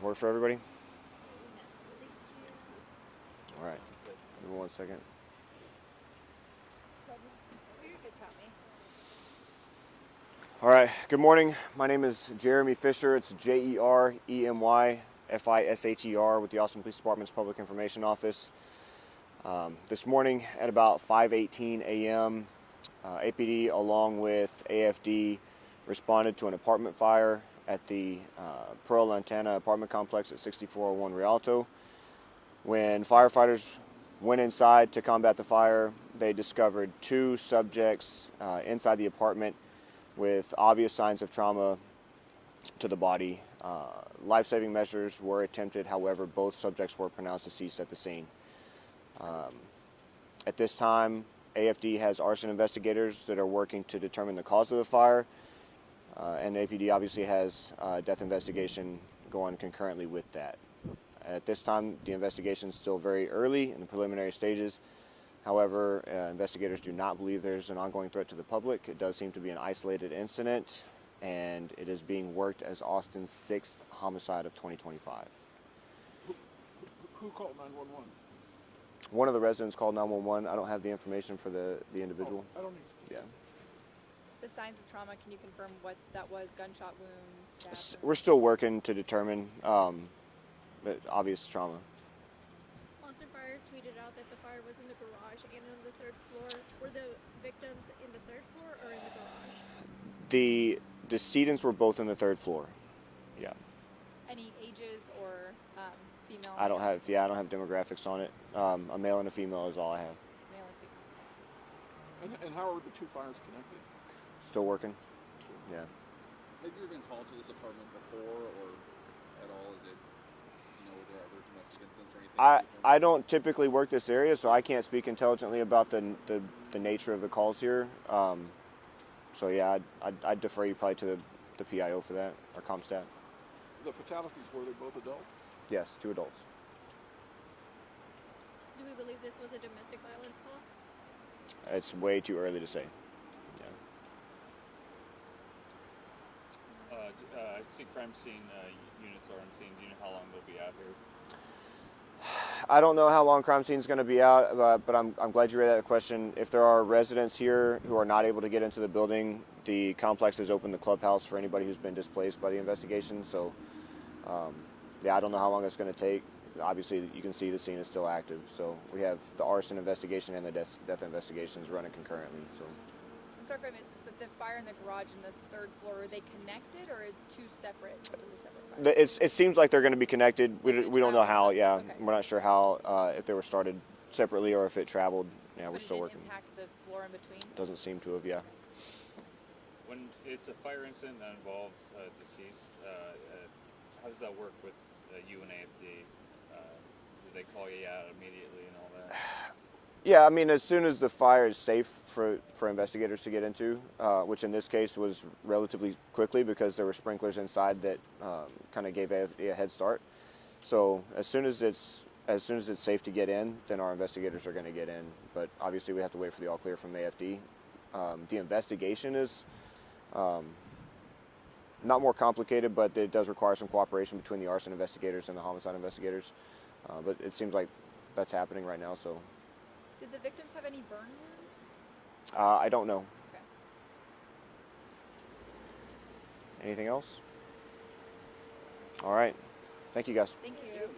Work for everybody? All right. Give me 1 second. All right. Good morning. My name is Jeremy Fisher. It's Jeremy Fisher with the Austin Police Department's Public Information Office. This morning at about 5:18 a.m., APD along with AFD responded to an apartment fire at the Pearl Lantana apartment complex at 6401 Rialto. When firefighters went inside to combat the fire, they discovered two subjects inside the apartment with obvious signs of trauma to the body. Life-saving measures were attempted, however, both subjects were pronounced deceased at the scene. At this time, AFD has arson investigators that are working to determine the cause of the fire, and APD obviously has a death investigation going concurrently with that. At this time, the investigation is still very early in the preliminary stages. However, investigators do not believe there's an ongoing threat to the public. It does seem to be an isolated incident, and it is being worked as Austin's 6th homicide of 2025. Who called 911? One of the residents called 911. I don't have the information for the individual. I don't need Yeah. specifics. The signs of trauma, can you confirm what that was? Gunshot wounds? Stab We're still working to determine obvious trauma. Austin Fire tweeted out that the fire was in the garage and on the third floor. Were the victims in the third floor or in the garage? The decedents were both in the third floor. Yeah. Any ages or female? I don't have demographics on it. A male and a female is all I have. Male and female. And how are the two fires connected? Still working. Yeah. Have you ever been called to this apartment before or at all? Is it, were there ever domestic incidents or anything? I don't typically work this area, so I can't speak intelligently about the nature of the calls here. So yeah, I'd defer you probably to the PIO for that, or CompStat. The fatalities, were they both adults? Yes, 2 adults. Do we believe this was a domestic violence call? It's way too early to say. I see crime scene units are on scene. Do you know how long they'll be out here? I don't know how long crime scene is going to be out, but I'm glad you raised that question. If there are residents here who are not able to get into the building, the complex has opened the clubhouse for anybody who's been displaced by the investigation. So, I don't know how long it's going to take. Obviously, you can see the scene is still active. So we have the arson investigation and the death investigations running concurrently. So. I'm sorry if I missed this, but the fire in the garage and the third floor, are they connected or two separate? Fires? It seems like they're going to be connected. We don't know how. Yeah, Okay. We're not sure how if they were started separately or if it traveled. Yeah, we're But still it working. didn't impact the floor in between? Doesn't seem to have. Yeah. When it's a fire incident that involves deceased, how does that work with you and AFD? Do they call you out immediately and all that? Yeah, I mean, as soon as the fire is safe for investigators to get into, which in this case was relatively quickly because there were sprinklers inside that kind of gave AFD a head start. So as soon as it's safe to get in, then our investigators are going to get in. But obviously, we have to wait for the all clear from AFD. The investigation is not more complicated, but it does require some cooperation between the arson investigators and the homicide investigators. But it seems like that's happening right now. So. Did the victims have any burn wounds? I don't know. Okay. Anything else? All right. Thank you, guys. Thank you.